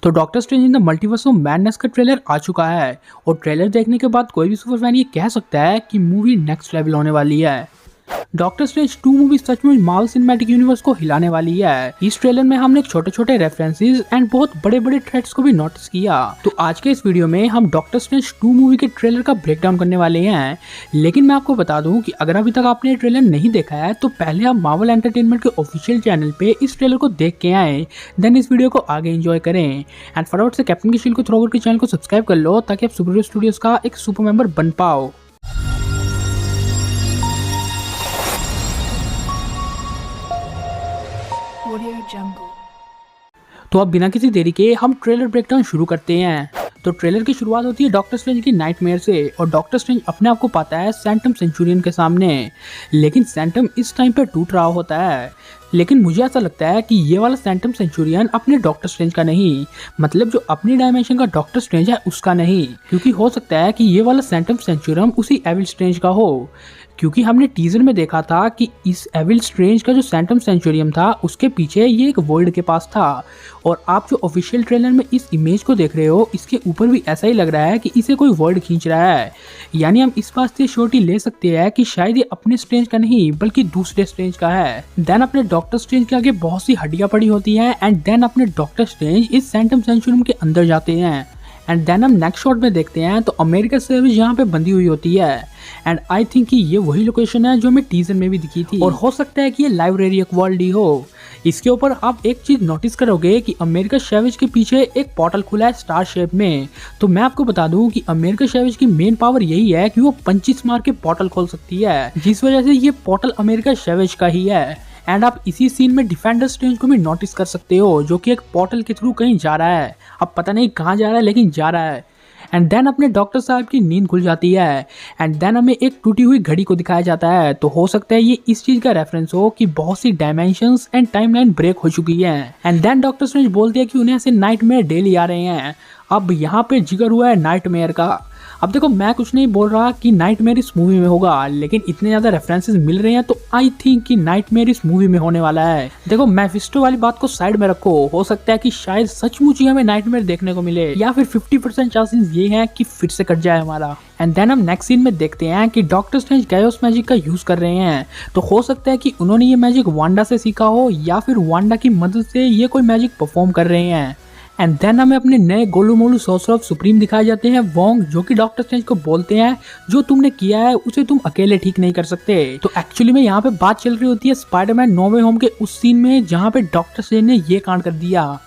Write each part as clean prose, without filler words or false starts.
तो doctor strange in the multiverse of madness का trailer आ चुका है और ट्रेलर देखने के बाद कोई भी सुपर फैन ये कह सकता है कि मूवी नेक्स्ट लेवल होने वाली है। डॉक्टर स्ट्रेंज 2 मूवी सचमुच मार्वल सिनेमैटिक यूनिवर्स को हिलाने वाली है। इस ट्रेलर में हमने छोटे छोटे रेफरेंसेस एंड बहुत बड़े बड़े थ्रेड्स को भी नोटिस किया। तो आज के इस वीडियो में हम डॉक्टर स्ट्रेंज 2 मूवी के ट्रेलर का ब्रेकडाउन करने वाले हैं। लेकिन मैं आपको बता दूं कि अगर अभी तक आपने ट्रेलर नहीं देखा है तो पहले आप मार्वल एंटरटेनमेंट के ऑफिशियल चैनल पे इस ट्रेलर को देख के आए, देन इस वीडियो को आगे एंजॉय करें। एंड फटाफट से कैप्टन की शील्ड को थ्रो करके चैनल को सब्सक्राइब कर लो ताकि आप सुपर हीरो स्टूडियोज का एक सुपर मेंबर बन पाओ। तो अब बिना किसी देरी के हम ट्रेलर ब्रेकडाउन शुरू करते हैं। तो ट्रेलर की शुरुआत होती है डॉक्टर स्ट्रेंज की नाइटमेयर से और डॉक्टर स्ट्रेंज अपने आप को पाता है सैंटम सेंचुरियन के सामने। लेकिन सैंटम इस टाइम पे टूट रहा होता है। लेकिन मुझे ऐसा लगता है कि ये वाला सैंटम सेंचुरियन अपने डॉक्टर स्ट्रेंज का नहीं, मतलब जो अपनी डायमेंशन का डॉक्टर स्ट्रेंज है उसका नहीं, क्योंकि हो सकता है कि ये वाला सैंटम सेंचुरियन उसी एविल स्ट्रेंज का हो। क्योंकि हमने टीजर में देखा था कि इस एविल स्ट्रेंज का जो सैंटम सेंचुरियम था उसके पीछे ये एक वर्ल्ड के पास था। और आप जो ऑफिशियल ट्रेलर में इस इमेज को देख रहे हो इसके ऊपर भी ऐसा ही लग रहा है कि इसे कोई वर्ल्ड खींच रहा है। यानी हम इस बात से श्योरिटी ले सकते हैं कि शायद ये अपने स्ट्रेंज का नहीं बल्कि दूसरे स्ट्रेंज का है। देन अपने डॉक्टर स्ट्रेंज के आगे बहुत सी हड्डियां पड़ी होती हैं एंड देन अपने डॉक्टर स्ट्रेंज इस सैंटम सेंचुरियम के अंदर जाते हैं। एंड देन हम नेक्स्ट शॉट में देखते हैं तो अमेरिका सर्विस यहाँ पे बंधी हुई होती है। एंड आई थिंक कि ये वही लोकेशन है जो हमें टीजर में भी दिखी थी और हो सकता है कि ये लाइब्रेरी वर्ल्ड ही हो। इसके ऊपर आप एक चीज नोटिस करोगे कि अमेरिका शेविज के पीछे एक पोर्टल खुला है स्टार शेप में। तो मैं आपको बता दूं कि अमेरिका शेविज की मेन पावर यही है कि वो पंचिस मार के पोर्टल खोल सकती है, जिस वजह से ये पोर्टल अमेरिका शेविज का ही है। एंड आप इसी सीन में डिफेंडर स्ट्रेंज को भी नोटिस कर सकते हो जो कि एक पोर्टल के थ्रू कहीं जा रहा है। अब पता नहीं कहाँ जा रहा है लेकिन जा रहा है। एंड देन अपने डॉक्टर साहब की नींद खुल जाती है एंड देन हमें एक टूटी हुई घड़ी को दिखाया जाता है। तो हो सकता है ये इस चीज का रेफरेंस हो कि बहुत सी डायमेंशंस एंड टाइमलाइन ब्रेक हो चुकी है। एंड देन डॉक्टर स्ट्रेंज बोलते हैं कि उन्हें ऐसे नाइटमेयर डेली आ रहे हैं। अब यहाँ पे जिक्र हुआ है नाइटमेयर का। अब देखो मैं कुछ नहीं बोल रहा कि नाइटमेयर इस मूवी में होगा, लेकिन इतने ज्यादा रेफरेंसेस मिल रहे हैं तो आई थिंक कि नाइटमेयर इस मूवी में होने वाला है। देखो मैफिस्टो वाली बात को साइड में रखो, हो सकता है कि शायद सचमुच ही हमें नाइटमेयर देखने को मिले या फिर 50% चांसेस ये हैं कि फिर से कट जाए हमारा। एंड देन हम नेक्स्ट सीन में देखते हैं कि डॉक्टर स्ट्रेंज कैओस मैजिक का यूज कर रहे हैं। तो हो सकता है कि उन्होंने ये मैजिक वांडा से सीखा हो या फिर वांडा की मदद से ये कोई मैजिक परफॉर्म कर रहे हैं। एंड देन हमें अपने नए Golu Molu sorcerer of supreme दिखाए जाते हैं वोंग, जो कि डॉक्टर स्ट्रेंज को बोलते हैं जो तुमने किया है उसे तुम अकेले ठीक नहीं कर सकते। तो एक्चुअली में यहाँ पे बात चल रही होती है स्पाइडरमैन नो वे होम के उस सीन में जहाँ पे डॉक्टर स्ट्रेंज ने ये कांड कर दिया।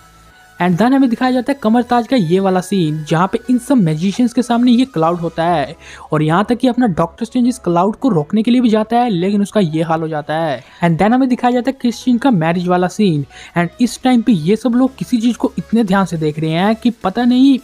एंड देन हमें दिखाया जाता है कमर ताज का ये वाला सीन जहाँ पे इन सब मैजिशियंस के सामने ये क्लाउड होता है और यहाँ तक कि अपना डॉक्टर स्ट्रेंज इस क्लाउड को रोकने के लिए भी जाता है लेकिन उसका ये हाल हो जाता है। एंड देन हमें दिखाया जाता है क्रिश्चियन का मैरिज वाला सीन। एंड इस टाइम पे ये सब लोग किसी चीज को इतने ध्यान से देख रहे हैं कि पता नहीं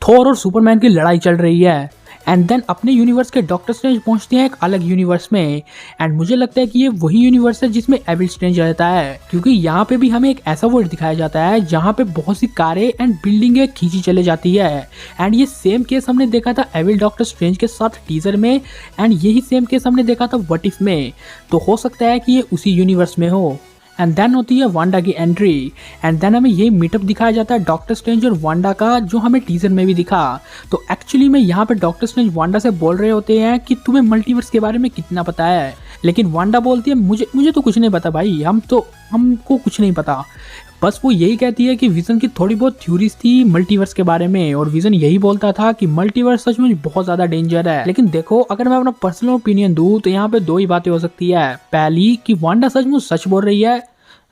थोर और सुपरमैन की लड़ाई चल रही है। एंड देन अपने यूनिवर्स के डॉक्टर स्ट्रेंज पहुंचते हैं एक अलग यूनिवर्स में। एंड मुझे लगता है कि ये वही यूनिवर्स है जिसमें एविल स्ट्रेंज रहता है, क्योंकि यहाँ पे भी हमें एक ऐसा वर्ल्ड दिखाया जाता है जहाँ पे बहुत सी कारें एंड बिल्डिंगें खींची चले जाती है। एंड ये सेम केस हमने देखा था एविल डॉक्टर स्ट्रेंज के साथ टीजर में एंड यही सेम केस हमने देखा था व्हाट इफ में। तो हो सकता है कि ये उसी यूनिवर्स में हो। एंड देन होती है वांडा की एंट्री। एंड देन हमें ये मीटअप दिखाया जाता है डॉक्टर स्ट्रेंज और वांडा का, जो हमें टीजर में भी दिखा। तो एक्चुअली में यहाँ पे डॉक्टर स्ट्रेंज वांडा से बोल रहे होते हैं कि तुम्हें मल्टीवर्स के बारे में कितना पता है, लेकिन वांडा बोलती है मुझे तो कुछ नहीं पता भाई, हमको कुछ नहीं पता। बस वो यही कहती है कि विजन की थोड़ी बहुत थ्योरीज थी मल्टीवर्स के बारे में और विजन यही बोलता था कि मल्टीवर्स सचमुच बहुत ज्यादा डेंजर है। लेकिन देखो अगर मैं अपना पर्सनल ओपिनियन दूं तो यहाँ पे दो ही बातें हो सकती है। पहली कि वांडा सचमुच सच बोल रही है,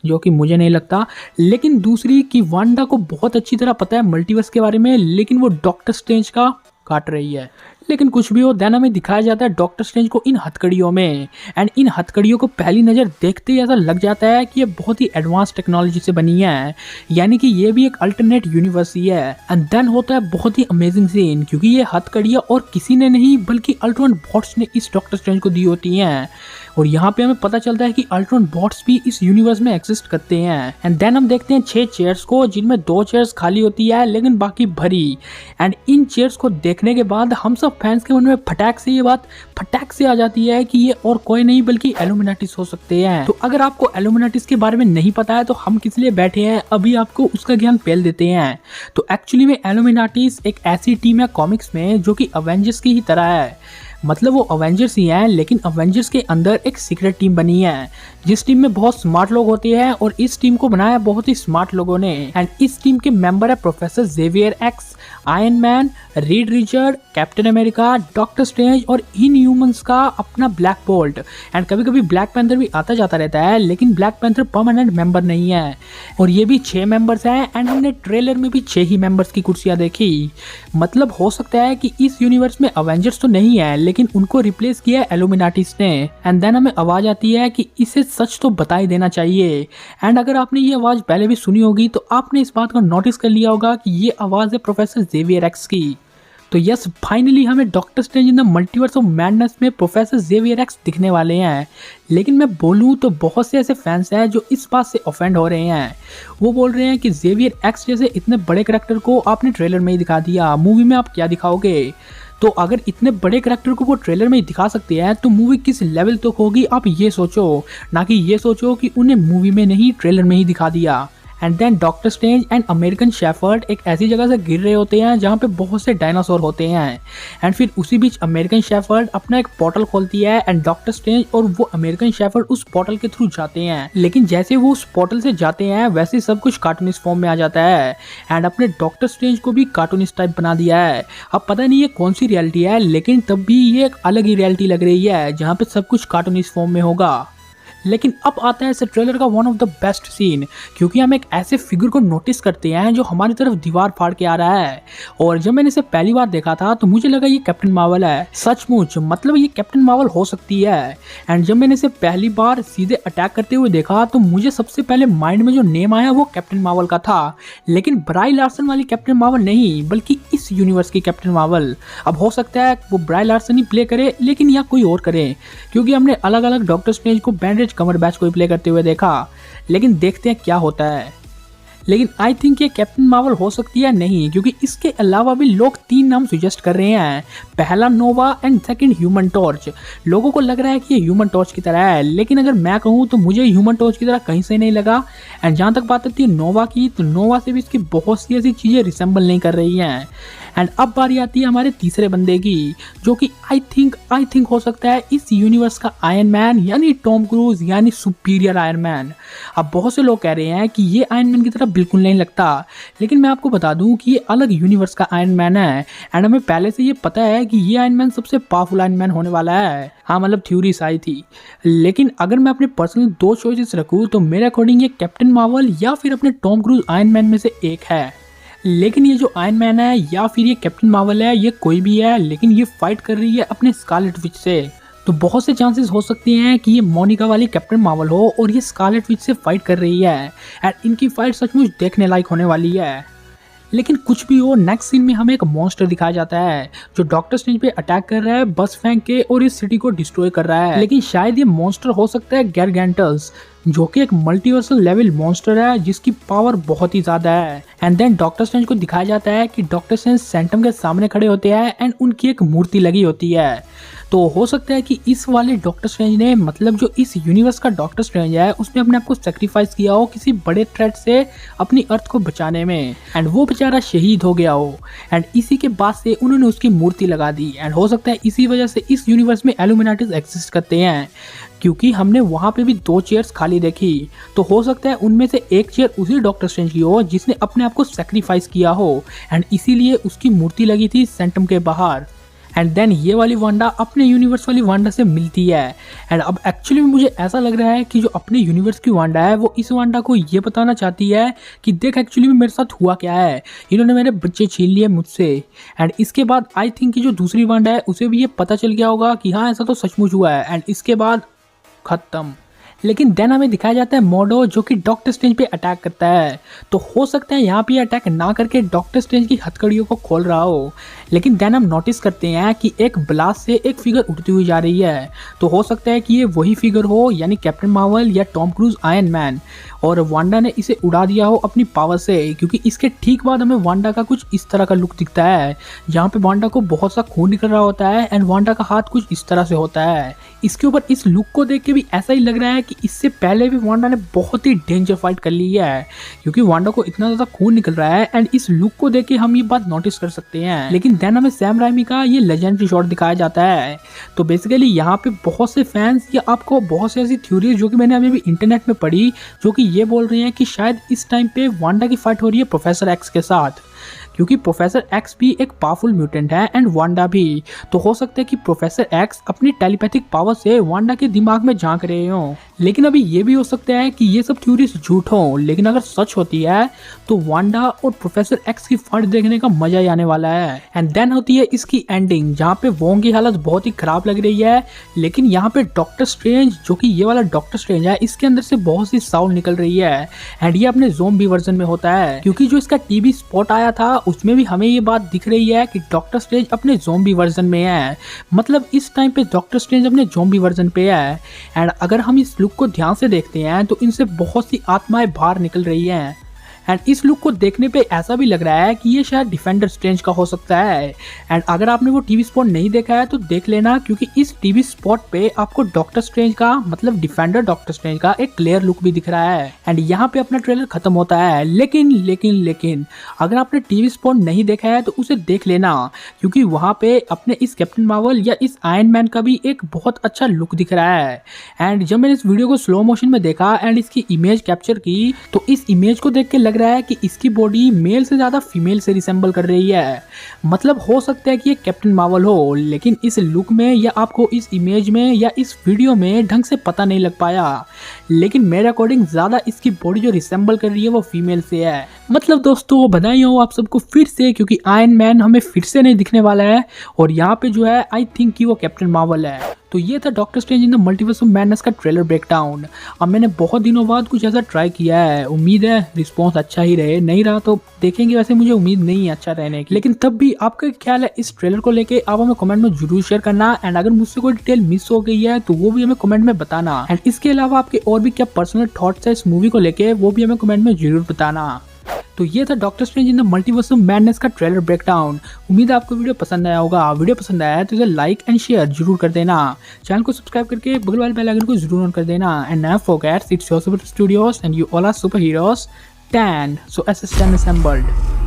जो कि मुझे नहीं लगता। लेकिन दूसरी कि वांडा को बहुत अच्छी तरह पता है मल्टीवर्स के बारे में लेकिन वो डॉक्टर स्ट्रेंज का काट रही है। लेकिन कुछ भी हो, देन हमें दिखाया जाता है डॉक्टर स्ट्रेंज को इन हथकड़ियों में। एंड इन हथकड़ियों को पहली नज़र देखते ही ऐसा लग जाता है कि ये बहुत ही एडवांस टेक्नोलॉजी से बनी है, यानी कि ये भी एक अल्टरनेट यूनिवर्स ही है। एंड देन होता है बहुत ही अमेजिंग सीन, क्योंकि ये हथकड़ियाँ और किसी ने नहीं बल्कि अल्ट्रॉन बॉट्स ने इस डॉक्टर स्ट्रेंज को दी होती हैं। और यहाँ पे हमें पता चलता है कि अल्ट्रॉन बॉट्स भी इस यूनिवर्स में एग्जिस्ट करते हैं। एंड देन हम देखते हैं 6 चेयर्स को, जिनमें 2 चेयर्स खाली होती है लेकिन बाकी भरी। एंड इन चेयर्स को देखने के बाद हम सब सब फैंस के मन में फटाक से ये बात फटाक से आ जाती है कि ये और कोई नहीं बल्कि इल्यूमिनाटीज हो सकते हैं। तो अगर आपको इल्यूमिनाटीज के बारे में नहीं पता है तो हम किस लिए बैठे हैं, अभी आपको उसका ज्ञान पेल देते हैं। तो एक्चुअली में इल्यूमिनाटीज एक ऐसी टीम है कॉमिक्स में जो कि अवेंजर्स की ही तरह है। मतलब वो अवेंजर्स ही हैं, लेकिन अवेंजर्स के अंदर एक सीक्रेट टीम बनी है जिस टीम में बहुत स्मार्ट लोग होते हैं और इस टीम को बनाया बहुत ही स्मार्ट लोगों ने। एंड इस टीम के मेंबर है professor Xavier X, Iron Man, Reed Richard, Captain America, Doctor Strange और इन ह्यूमंस का अपना ब्लैक बोल्ट। एंड कभी कभी ब्लैक पैंथर भी आता जाता रहता है, लेकिन ब्लैक पैंथर परमानेंट मेंबर नहीं है। और ये भी 6 मेंबर्स हैं एंड हमने ट्रेलर में भी 6 ही मेंबर्स की कुर्सियां देखी। मतलब हो सकता है कि इस यूनिवर्स में अवेंजर्स तो नहीं है, लेकिन उनको रिप्लेस किया इल्यूमिनाटीज ने। एंड देन हमें आवाज आती है कि इसे सच तो बता ही देना चाहिए। एंड अगर आपने ये आवाज पहले भी सुनी होगी तो आपने इस बात को नोटिस कर लिया होगा कि ये आवाज है प्रोफेसर जेवियर एक्स की। तो यस, फाइनली हमें doctor strange in the multiverse of madness में प्रोफेसर जेवियर एक्स दिखने वाले हैं। लेकिन मैं बोलूं तो बहुत से ऐसे फैंस हैं जो इस बात से ऑफेंड हो रहे हैं। वो बोल रहे हैं कि जेवियर एक्स जैसे इतने बड़े करैक्टर को आपने ट्रेलर में ही दिखा दिया, मूवी में आप क्या दिखाओगे। तो अगर इतने बड़े करैक्टर को वो ट्रेलर में ही दिखा सकते हैं तो मूवी किस लेवल तक होगी आप ये सोचो, ना कि ये सोचो कि उन्हें मूवी में नहीं ट्रेलर में ही दिखा दिया। And then Doctor Strange and American shepherd एक ऐसी जगह से गिर रहे होते हैं जहाँ पे बहुत से डायनासोर होते हैं। एंड फिर उसी बीच अमेरिकन शेफर्ड अपना एक पोर्टल खोलती है एंड डॉक्टर स्ट्रेंज और वो अमेरिकन शेफर्ड उस पोर्टल के थ्रू जाते हैं। लेकिन जैसे वो उस पोर्टल से जाते हैं वैसे सब कुछ कार्टूनिस्ट फॉर्म में आ जाता है एंड अपने डॉक्टर स्ट्रेंज को भी कार्टूनिस्ट टाइप बना दिया है। अब पता नहीं ये कौन सी रियलिटी है, लेकिन तब भी ये एक अलग ही रियलिटी लग रही है जहाँ पे सब कुछ कार्टूनिस्ट फॉर्म में होगा। लेकिन अब आता है इस ट्रेलर का one of the best scene, क्योंकि हम एक ऐसे फिगर को नोटिस करते हैं जो हमारी तरफ दीवार फाड़ के आ रहा है। और जब मैंने इसे पहली बार देखा था तो मुझे लगा ये कैप्टन मार्वल है। सचमुच मतलब ये कैप्टन मार्वल हो सकती है। एंड जब मैंने इसे पहली बार सीधे अटैक करते हुए देखा तो मुझे सबसे पहले माइंड में जो नेम आया वो कैप्टन मार्वल का था, लेकिन ब्राई लार्सन वाली कैप्टन मार्वल नहीं बल्कि इस यूनिवर्स की कैप्टन मार्वल। अब हो सकता है वो ब्राई लार्सन ही प्ले करे, लेकिन या कोई और करे, क्योंकि हमने अलग अलग डॉक्टर स्ट्रेंज को बैंडेज कमर बैच को प्ले करते हुए देखा। लेकिन देखते हैं क्या होता है। लेकिन आई थिंक ये कैप्टन मार्वल हो सकती है नहीं, क्योंकि इसके अलावा भी लोग 3 नाम सजेस्ट कर रहे हैं। पहला नोवा एंड सेकंड ह्यूमन टॉर्च। लोगों को लग रहा है कि ये ह्यूमन टॉर्च की तरह है, लेकिन अगर मैं कहूँ तो मुझे ह्यूमन टॉर्च की तरह कहीं से नहीं लगा। एंड जहाँ तक बात आती है नोवा की, तो नोवा से भी इसकी बहुत सी ऐसी चीज़ें रिसेंबल नहीं कर रही हैं। एंड अब बारी आती है हमारे तीसरे बंदे की, जो कि आई थिंक हो सकता है इस यूनिवर्स का आयरन मैन, यानी टॉम क्रूज, यानी सुपीरियर आयरन मैन। अब बहुत से लोग कह रहे हैं कि ये आयरन मैन की तरह बिल्कुल नहीं लगता, लेकिन मैं आपको बता दूं कि ये अलग यूनिवर्स का आयरन मैन है। एंड हमें पहले से ये पता है कि ये आयरन मैन सबसे पावरफुल आयरन मैन होने वाला है। हाँ, मतलब थ्योरीज आई थी। लेकिन अगर मैं अपने पर्सनल 2 चॉइसेस रखूँ तो मेरे अकॉर्डिंग ये कैप्टन मार्वल या फिर अपने टॉम क्रूज आयरन मैन में से एक है। लेकिन ये जो आयरन मैन है या फिर ये कैप्टन मार्वल है, ये कोई भी है, लेकिन ये फाइट कर रही है अपने स्कारलेट विच से। तो बहुत से चांसेस हो सकते हैं कि ये मोनिका वाली कैप्टन मार्वल हो और ये स्कारलेट विच से फाइट कर रही है। एंड इनकी फाइट सचमुच देखने लायक होने वाली है। लेकिन कुछ भी हो, नेक्स्ट सीन में हमें एक मॉन्स्टर दिखाया जाता है जो डॉक्टर स्ट्रेंज पे अटैक कर रहा है बस फेंक के और इस सिटी को डिस्ट्रॉय कर रहा है। लेकिन शायद ये मॉन्स्टर हो सकता है गैरगैंटस, जो कि एक मल्टीवर्सल लेवल मॉन्स्टर है जिसकी पावर बहुत ही ज्यादा है। एंड देन डॉक्टर स्ट्रेंज को दिखाया जाता है कि डॉक्टर स्ट्रेंज सैंटम के सामने खड़े होते हैं एंड उनकी एक मूर्ति लगी होती है। तो हो सकता है कि इस वाले डॉक्टर स्ट्रेंज ने, मतलब जो इस यूनिवर्स का डॉक्टर स्ट्रेंज है, उसने अपने आप को सेक्रीफाइस किया हो किसी बड़े थ्रेट से अपनी अर्थ को बचाने में, एंड वो बेचारा शहीद हो गया हो। एंड इसी के बाद से उन्होंने उसकी मूर्ति लगा दी। एंड हो सकता है इसी वजह से इस यूनिवर्स में इल्यूमिनाटीज एग्जिस्ट करते हैं, क्योंकि हमने वहाँ पे भी 2 चेयर्स खाली देखी। तो हो सकता है उनमें से एक चेयर उसी डॉक्टर स्ट्रेंज की हो जिसने अपने आप को सेक्रीफाइस किया हो, एंड इसीलिए उसकी मूर्ति लगी थी सेंटम के बाहर। एंड देन ये वाली वांडा अपने यूनिवर्स वाली वांडा से मिलती है। एंड अब एक्चुअली मुझे ऐसा लग रहा है कि जो अपने यूनिवर्स की वांडा है वो इस वांडा को ये बताना चाहती है कि देख एक्चुअली में मेरे साथ हुआ क्या है, इन्होंने मेरे बच्चे छीन लिए मुझसे। एंड इसके बाद आई थिंक कि जो दूसरी वांडा है उसे भी ये पता चल गया होगा कि हाँ ऐसा तो सचमुच हुआ है। एंड इसके बाद खत्म। लेकिन देन हमें दिखाया जाता है मोडो, जो कि डॉक्टर स्ट्रेंज पे अटैक करता है। तो हो सकता है यहाँ पे अटैक ना करके डॉक्टर स्ट्रेंज की हथकड़ियों को खोल रहा हो, लेकिन देन हम नोटिस करते हैं कि एक ब्लास्ट से एक फिगर उड़ती हुई जा रही है। तो हो सकता है कि ये वही फिगर हो, यानी कैप्टन मार्वल या टॉम क्रूज आयरन मैन, और वांडा ने इसे उड़ा दिया हो अपनी पावर से, क्योंकि इसके ठीक बाद हमें वांडा का कुछ इस तरह का लुक दिखता है, जहाँ पे वांडा को बहुत सा खून निकल रहा होता है एंड वांडा का हाथ कुछ इस तरह से होता है। इसके ऊपर इस लुक को देख के भी ऐसा ही लग रहा है कि इससे पहले भी वांडा ने बहुत ही डेंजर फाइट कर ली है, क्योंकि वांडा को इतना ज़्यादा खून निकल रहा है एंड इस लुक को देख के हम ये बात नोटिस कर सकते हैं। लेकिन देन हमें सैम राइमी का ये लेजेंडरी शॉट दिखाया जाता है। तो बेसिकली यहाँ पे बहुत से फैंस या आपको बहुत सी ऐसी थ्योरीज जो कि मैंने अभी भी इंटरनेट में पढ़ी, जो कि ये बोल रही हैं कि शायद इस टाइम पे वांडा की फाइट हो रही है प्रोफेसर एक्स के साथ, क्योंकि प्रोफेसर एक्स भी एक पावरफुल म्यूटेंट है एंड वांडा भी। तो हो सकता है कि प्रोफेसर एक्स अपनी टेलीपैथिक पावर से वांडा के दिमाग में झांक रहे हों। लेकिन अभी ये भी हो सकता है कि ये सब थ्योरीज झूठ हों, लेकिन अगर सच होती है तो वांडा और प्रोफेसर एक्स की फाइट देखने का मजा ही आने वाला है। एंड देन होती है इसकी एंडिंग, जहाँ पे वोंग की हालत बहुत ही खराब लग रही है, लेकिन यहाँ पे डॉक्टर स्ट्रेंज, जो कि ये वाला डॉक्टर स्ट्रेंज है, इसके अंदर से बहुत सी साउंड निकल रही है एंड ये अपने ज़ोंबी वर्जन में होता है, क्योंकि जो इसका टीवी स्पॉट आया था उसमें भी हमें ये बात दिख रही है कि डॉक्टर स्ट्रेंज अपने ज़ोंबी वर्जन में है। मतलब इस टाइम पे डॉक्टर स्ट्रेंज अपने ज़ोंबी वर्जन पे है। एंड अगर हम इस लुक को ध्यान से देखते हैं तो इनसे बहुत सी आत्माएं बाहर निकल रही हैं। एंड इस लुक को देखने पे ऐसा भी लग रहा है कि ये शायद डिफेंडर स्ट्रेंज का हो सकता है। एंड अगर आपने वो टीवी स्पॉट नहीं देखा है तो देख लेना, क्योंकि इस टीवी स्पॉट पे आपको डॉक्टर स्ट्रेंज का, मतलब डिफेंडर डॉक्टर स्ट्रेंज का एक क्लियर लुक भी दिख रहा है। एंड यहाँ पे अपना ट्रेलर खत्म होता है। लेकिन अगर आपने टीवी स्पॉट नहीं देखा है तो उसे देख लेना, क्योंकि वहाँ पे अपने इस कैप्टन मार्वल या इस आयरन मैन का भी एक बहुत अच्छा लुक दिख रहा है। एंड जब मैंने इस वीडियो को स्लो मोशन में देखा एंड इसकी इमेज कैप्चर की, तो इस इमेज को देख के लग रहा है कि इसकी बॉडी मेल से ज्यादा फीमेल से रिसेंबल कर रही है। मतलब हो सकता है कि ये कैप्टन मार्वल हो, लेकिन इस लुक में या आपको इस इमेज में या इस वीडियो में ढंग से पता नहीं लग पाया। लेकिन मेरे अकॉर्डिंग ज्यादा इसकी बॉडी जो रिसेंबल कर रही है वो फीमेल से है। मतलब दोस्तों बधाई हो आप सबको फिर से, क्योंकि आयरन मैन हमें फिर से नहीं दिखने वाला है और यहाँ पे जो है आई थिंक कि वो कैप्टन मार्वल है। तो ये था doctor strange in the multiverse of madness का ट्रेलर ब्रेकडाउन। अब मैंने बहुत दिनों बाद कुछ ऐसा ट्राई किया है, उम्मीद है रिस्पॉन्स अच्छा ही रहे, नहीं रहा तो देखेंगे। वैसे मुझे उम्मीद नहीं है अच्छा रहने की, लेकिन तब भी आपका ख्याल है इस ट्रेलर को लेके आप हमें कमेंट में जरूर शेयर करना। एंड अगर मुझसे कोई डिटेल मिस हो गई है तो वो भी हमें कमेंट में बताना। एंड इसके अलावा आपके और भी क्या पर्सनल थॉट्स है इस मूवी को लेके, वो भी हमें कमेंट में जरूर बताना। तो ये था doctor strange in the multiverse of madness का ट्रेलर ब्रेकडाउन। उम्मीद है आपको वीडियो पसंद आया होगा। वीडियो पसंद आया तो इसे लाइक एंड शेयर जरूर कर देना। चैनल को सब्सक्राइब करके बगल वाले बेल आइकन को जरूर ऑन कर देना। And never forget, it's your Super Studios and you all are superheroes 10, so as a stand assembled.